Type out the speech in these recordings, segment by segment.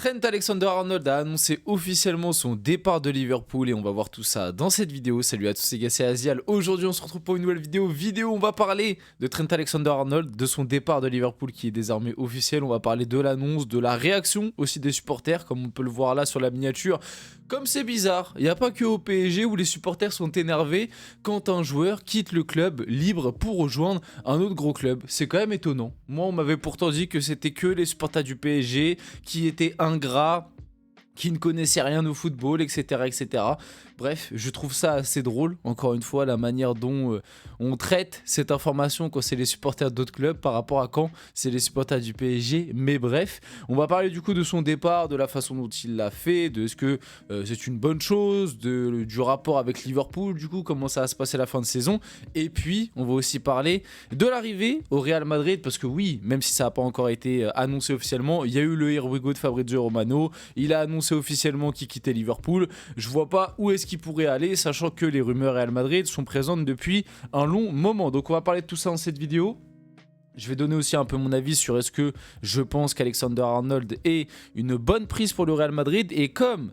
Trent Alexander-Arnold a annoncé officiellement son départ de Liverpool et on va voir tout ça dans cette vidéo. Salut à tous, c'est gars, c'est Azial. Aujourd'hui on se retrouve pour une nouvelle vidéo. On va parler de Trent Alexander-Arnold, de son départ de Liverpool qui est désormais officiel. On va parler de l'annonce, de la réaction aussi des supporters, comme on peut le voir là sur la miniature. Comme c'est bizarre, il n'y a pas que au PSG où les supporters sont énervés quand un joueur quitte le club libre pour rejoindre un autre gros club. C'est quand même étonnant. Moi on m'avait pourtant dit que c'était que les supporters du PSG qui étaient ingrats, qui ne connaissaient rien au football, etc., etc. Bref, je trouve ça assez drôle, encore une fois, la manière dont on traite cette information quand c'est les supporters d'autres clubs par rapport à quand c'est les supporters du PSG. Mais bref, on va parler du coup de son départ, de la façon dont il l'a fait, de ce que c'est une bonne chose, du rapport avec Liverpool, du coup, comment ça va se passer la fin de saison. Et puis, on va aussi parler de l'arrivée au Real Madrid, parce que oui, même si ça n'a pas encore été annoncé officiellement, il y a eu le Here We Go de Fabrizio Romano, il a annoncé officiellement qu'il quittait Liverpool. Je vois pas où est-ce qu'il pourrait aller, sachant que les rumeurs Real Madrid sont présentes depuis un long moment. Donc on va parler de tout ça dans cette vidéo. Je vais donner aussi un peu mon avis sur est-ce que je pense qu'Alexander-Arnold est une bonne prise pour le Real Madrid, et comme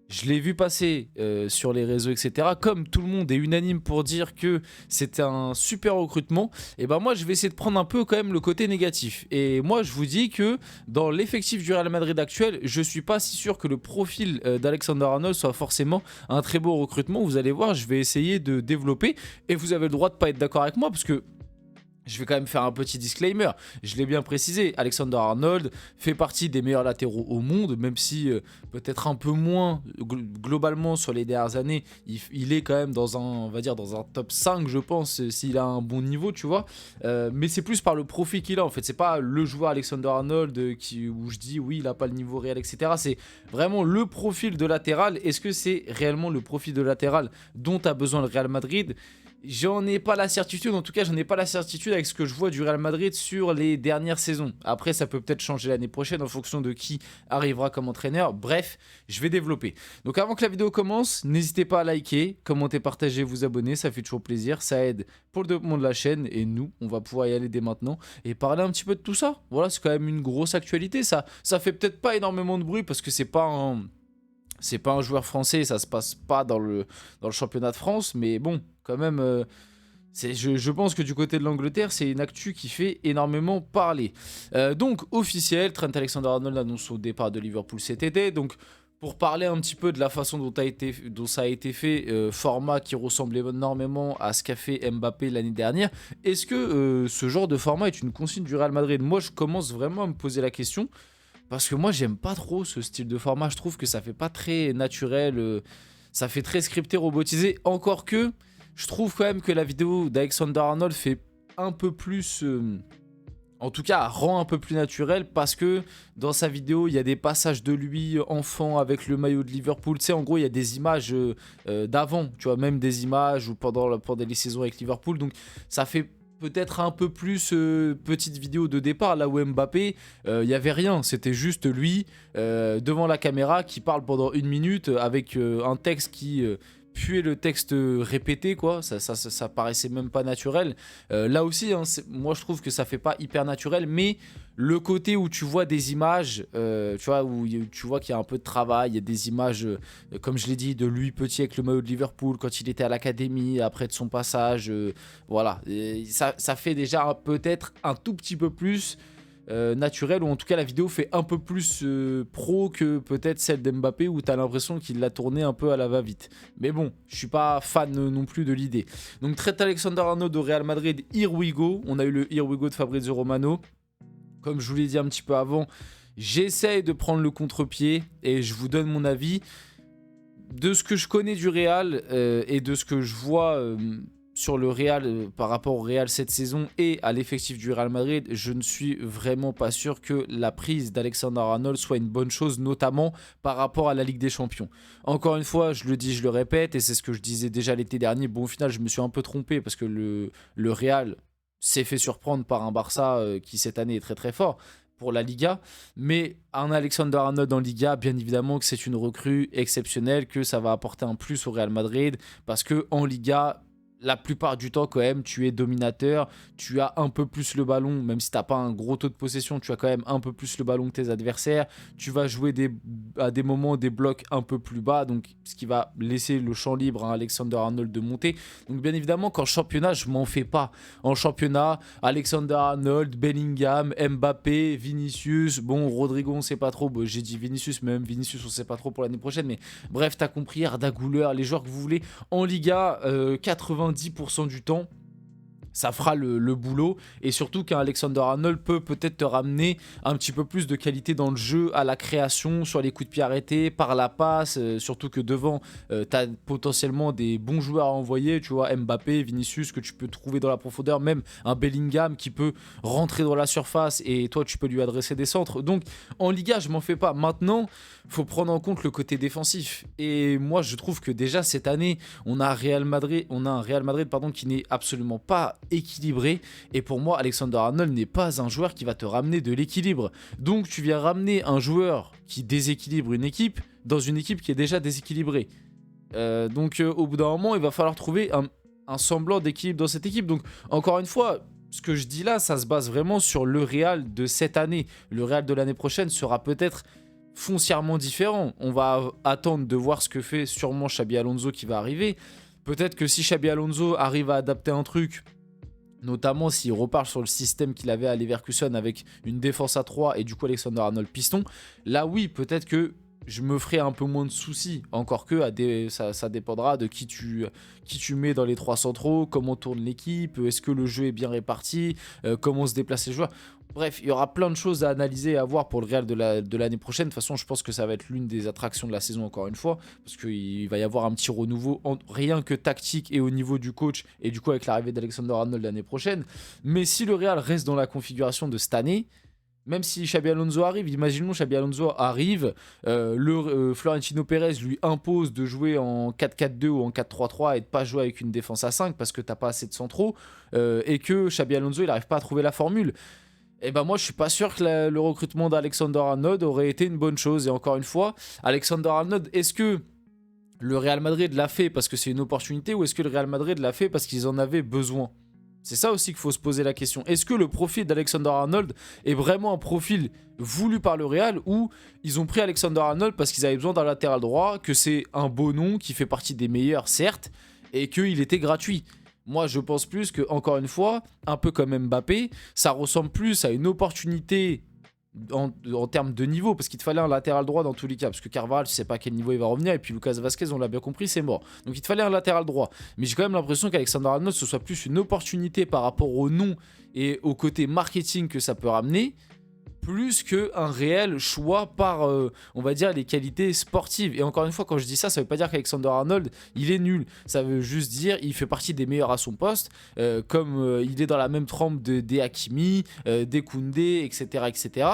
je l'ai vu passer sur les réseaux, etc. Comme tout le monde est unanime pour dire que c'est un super recrutement, et ben moi je vais essayer de prendre un peu quand même le côté négatif. Et moi je vous dis que dans l'effectif du Real Madrid actuel, je suis pas si sûr que le profil d'Alexander-Arnold soit forcément un très beau recrutement. Vous allez voir, je vais essayer de développer, et vous avez le droit de pas être d'accord avec moi parce que je vais quand même faire un petit disclaimer, je l'ai bien précisé, Alexander-Arnold fait partie des meilleurs latéraux au monde, même si peut-être un peu moins globalement sur les dernières années, il est quand même dans un, on va dire, dans un top 5 je pense, s'il a un bon niveau, tu vois, mais c'est plus par le profil qu'il a en fait, c'est pas le joueur Alexander-Arnold où je dis oui il a pas le niveau réel, etc. C'est vraiment le profil de latéral. Est-ce que c'est réellement le profil de latéral dont a besoin le Real Madrid? J'en ai pas la certitude, en tout cas j'en ai pas la certitude avec ce que je vois du Real Madrid sur les dernières saisons. Après ça peut peut-être changer l'année prochaine en fonction de qui arrivera comme entraîneur. Bref, je vais développer. Donc avant que la vidéo commence, n'hésitez pas à liker, commenter, partager, vous abonner, ça fait toujours plaisir, ça aide pour le développement de la chaîne, et nous on va pouvoir y aller dès maintenant et parler un petit peu de tout ça. Voilà, c'est quand même une grosse actualité, ça fait peut-être pas énormément de bruit parce que c'est pas un joueur français, ça se passe pas dans le championnat de France, mais bon, quand même, je pense que du côté de l'Angleterre, c'est une actu qui fait énormément parler. Donc, officiel, Trent Alexander-Arnold annonce son départ de Liverpool cet été. Donc, pour parler un petit peu de la façon dont ça a été fait, format qui ressemble énormément à ce qu'a fait Mbappé l'année dernière, est-ce que ce genre de format est une consigne du Real Madrid? Moi, je commence vraiment à me poser la question. Parce que moi, j'aime pas trop ce style de format. Je trouve que ça fait pas très naturel. Ça fait très scripté, robotisé. Encore que, je trouve quand même que la vidéo d'Alexander-Arnold fait un peu plus... en tout cas, rend un peu plus naturel, parce que dans sa vidéo, il y a des passages de lui, enfant, avec le maillot de Liverpool. Tu sais, en gros, il y a des images d'avant. Tu vois, même des images ou pendant les saisons avec Liverpool. Donc, ça fait peut-être un peu plus petite vidéo de départ, là où Mbappé, il n'y avait rien, c'était juste lui devant la caméra qui parle pendant 1 minute avec un texte qui puait le texte répété, quoi. Ça paraissait même pas naturel. Là aussi, hein, moi je trouve que ça fait pas hyper naturel, mais le côté où tu vois des images, tu vois, où tu vois qu'il y a un peu de travail, il y a des images, comme je l'ai dit, de lui petit avec le maillot de Liverpool quand il était à l'académie, après de son passage, voilà. Et ça fait déjà peut-être un tout petit peu plus naturel, ou en tout cas la vidéo fait un peu plus pro que peut-être celle d'Mbappé où tu as l'impression qu'il l'a tourné un peu à la va-vite. Mais bon, je suis pas fan non plus de l'idée. Donc Trent Alexander-Arnold au Real Madrid, Here We Go. On a eu le Here We Go de Fabrizio Romano. Comme je vous l'ai dit un petit peu avant, j'essaye de prendre le contre-pied et je vous donne mon avis. De ce que je connais du Real et de ce que je vois sur le Real par rapport au Real cette saison et à l'effectif du Real Madrid, je ne suis vraiment pas sûr que la prise d'Alexander-Arnold soit une bonne chose, notamment par rapport à la Ligue des Champions. Encore une fois, je le dis, je le répète, et c'est ce que je disais déjà l'été dernier. Bon, au final, je me suis un peu trompé parce que le Real s'est fait surprendre par un Barça qui cette année est très très fort pour la Liga, mais un Alexander-Arnold en Liga, bien évidemment que c'est une recrue exceptionnelle, que ça va apporter un plus au Real Madrid, parce que en Liga, la plupart du temps, quand même, tu es dominateur, tu as un peu plus le ballon, même si tu n'as pas un gros taux de possession, tu as quand même un peu plus le ballon que tes adversaires. Tu vas jouer à des moments des blocs un peu plus bas, donc ce qui va laisser le champ libre à Alexander-Arnold de monter. Donc bien évidemment, qu'en championnat, je m'en fais pas. En championnat, Alexander-Arnold, Bellingham, Mbappé, Vinicius, bon, Rodrigo, on sait pas trop. Bon, j'ai dit Vinicius, mais même Vinicius, on sait pas trop pour l'année prochaine. Mais bref, t'as compris, Arda Güler, les joueurs que vous voulez. En Liga, 90% du temps, ça fera le boulot, et surtout qu'un Alexander-Arnold peut peut-être te ramener un petit peu plus de qualité dans le jeu, à la création, sur les coups de pied arrêtés, par la passe, surtout que devant, tu as potentiellement des bons joueurs à envoyer, tu vois, Mbappé, Vinicius, que tu peux trouver dans la profondeur, même un Bellingham qui peut rentrer dans la surface, et toi tu peux lui adresser des centres. Donc en Liga, je m'en fais pas. Maintenant, faut prendre en compte le côté défensif, et moi je trouve que déjà cette année, on a un Real Madrid pardon, qui n'est absolument pas équilibré, et pour moi Alexander-Arnold n'est pas un joueur qui va te ramener de l'équilibre. Donc tu viens ramener un joueur qui déséquilibre une équipe dans une équipe qui est déjà déséquilibrée. Au bout d'un moment, il va falloir trouver un semblant d'équilibre dans cette équipe. Donc encore une fois, ce que je dis là, ça se base vraiment sur le Real de cette année. Le Real de l'année prochaine sera peut-être foncièrement différent. On va attendre de voir ce que fait sûrement Xabi Alonso qui va arriver. Peut-être que si Xabi Alonso arrive à adapter un truc, notamment s'il repart sur le système qu'il avait à Leverkusen avec une défense à 3 et du coup Alexander-Arnold piston, là oui, peut-être que je me ferai un peu moins de soucis. Encore que ça dépendra de qui tu mets dans les 3 centraux, comment tourne l'équipe, est-ce que le jeu est bien réparti, comment se déplacent les joueurs. Bref, il y aura plein de choses à analyser et à voir pour le Real de l'année prochaine. De toute façon, je pense que ça va être l'une des attractions de la saison encore une fois, parce qu'il va y avoir un petit renouveau, rien que tactique et au niveau du coach, et du coup avec l'arrivée d'Alexander-Arnold l'année prochaine. Mais si le Real reste dans la configuration de cette année, même si Xabi Alonso arrive, imaginons Xabi Alonso arrive, Florentino Pérez lui impose de jouer en 4-4-2 ou en 4-3-3 et de pas jouer avec une défense à 5 parce que t'as pas assez de centraux, et que Xabi Alonso il n'arrive pas à trouver la formule. Et ben moi je suis pas sûr que le recrutement d'Alexander-Arnold aurait été une bonne chose. Et encore une fois, Alexander-Arnold, est-ce que le Real Madrid l'a fait parce que c'est une opportunité, ou est-ce que le Real Madrid l'a fait parce qu'ils en avaient besoin? C'est ça aussi qu'il faut se poser la question. Est-ce que le profil d'Alexander-Arnold est vraiment un profil voulu par le Real, ou ils ont pris Alexander-Arnold parce qu'ils avaient besoin d'un latéral droit, que c'est un beau nom qui fait partie des meilleurs certes, et qu'il était gratuit? Moi, je pense plus que, encore une fois, un peu comme Mbappé, ça ressemble plus à une opportunité en termes de niveau, parce qu'il te fallait un latéral droit dans tous les cas, parce que Carvajal, tu sais pas à quel niveau il va revenir, et puis Lucas Vazquez, on l'a bien compris, c'est mort. Donc il te fallait un latéral droit. Mais j'ai quand même l'impression qu'Alexander-Arnold, ce soit plus une opportunité par rapport au nom et au côté marketing que ça peut ramener, plus qu'un réel choix par, on va dire, les qualités sportives. Et encore une fois, quand je dis ça, ça veut pas dire qu'Alexander-Arnold, il est nul. Ça veut juste dire il fait partie des meilleurs à son poste, comme il est dans la même trempe des Hakimi, des Koundé, etc., etc.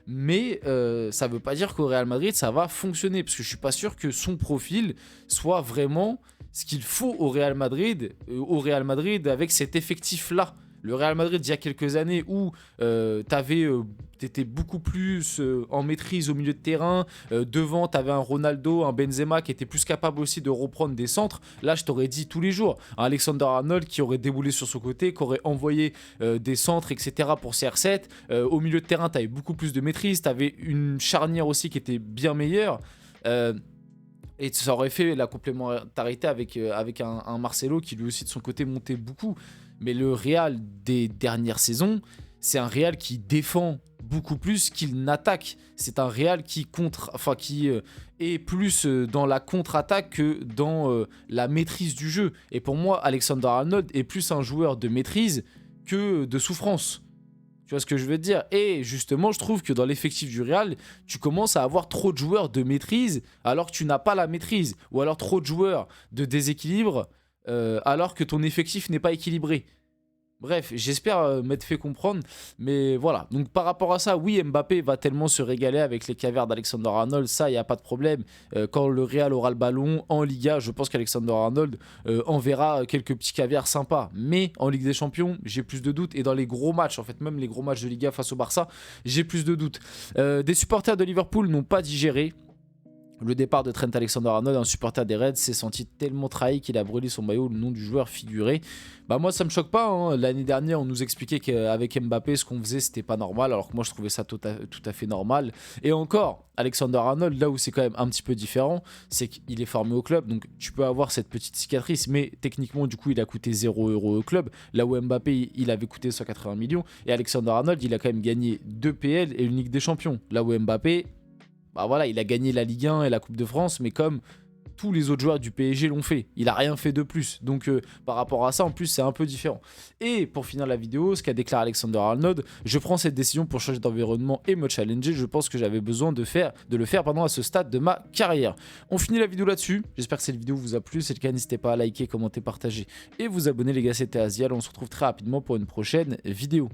Mais ça veut pas dire qu'au Real Madrid, ça va fonctionner, parce que je suis pas sûr que son profil soit vraiment ce qu'il faut au Real Madrid avec cet effectif-là. Le Real Madrid, il y a quelques années, où t'étais beaucoup plus en maîtrise au milieu de terrain. Devant, t'avais un Ronaldo, un Benzema qui était plus capable aussi de reprendre des centres. Là, je t'aurais dit tous les jours. Un Alexander-Arnold qui aurait déboulé sur son côté, qui aurait envoyé des centres, etc. pour CR7. Au milieu de terrain, t'avais beaucoup plus de maîtrise. T'avais une charnière aussi qui était bien meilleure. Et ça aurait fait la complémentarité avec un Marcelo qui lui aussi de son côté montait beaucoup. Mais le Real des dernières saisons, c'est un Real qui défend beaucoup plus qu'il n'attaque. C'est un Real qui est plus dans la contre-attaque que dans la maîtrise du jeu. Et pour moi, Alexander-Arnold est plus un joueur de maîtrise que de souffrance. Tu vois ce que je veux dire? Et justement, je trouve que dans l'effectif du Real, tu commences à avoir trop de joueurs de maîtrise alors que tu n'as pas la maîtrise. Ou alors trop de joueurs de déséquilibre alors que ton effectif n'est pas équilibré. Bref, j'espère m'être fait comprendre, mais voilà. Donc par rapport à ça, oui, Mbappé va tellement se régaler avec les caviars d'Alexander-Arnold, ça, il n'y a pas de problème. Quand le Real aura le ballon en Liga, je pense qu'Alexander-Arnold enverra quelques petits caviars sympas. Mais en Ligue des Champions, j'ai plus de doutes. Et dans les gros matchs, en fait, même les gros matchs de Liga face au Barça, j'ai plus de doutes. Des supporters de Liverpool n'ont pas digéré Le départ de Trent Alexander-Arnold, un supporter des Reds, s'est senti tellement trahi qu'il a brûlé son maillot, le nom du joueur figuré. Bah moi ça me choque pas, hein. L'année dernière on nous expliquait qu'avec Mbappé ce qu'on faisait c'était pas normal, alors que moi je trouvais ça tout à fait normal. Et encore, Alexander-Arnold, là où c'est quand même un petit peu différent, c'est qu'il est formé au club, donc tu peux avoir cette petite cicatrice, mais techniquement du coup il a coûté 0 € au club, là où Mbappé il avait coûté 180 millions, et Alexander-Arnold il a quand même gagné 2 PL et une Ligue des Champions, là où Mbappé... Bah voilà, il a gagné la Ligue 1 et la Coupe de France, mais comme tous les autres joueurs du PSG l'ont fait, il a rien fait de plus. Donc par rapport à ça, en plus, c'est un peu différent. Et pour finir la vidéo, ce qu'a déclaré Alexander-Arnold, je prends cette décision pour changer d'environnement et me challenger. Je pense que j'avais besoin de le faire à ce stade de ma carrière. On finit la vidéo là-dessus. J'espère que cette vidéo vous a plu. Si c'est le cas, n'hésitez pas à liker, commenter, partager et vous abonner les gars. C'était Azial. On se retrouve très rapidement pour une prochaine vidéo.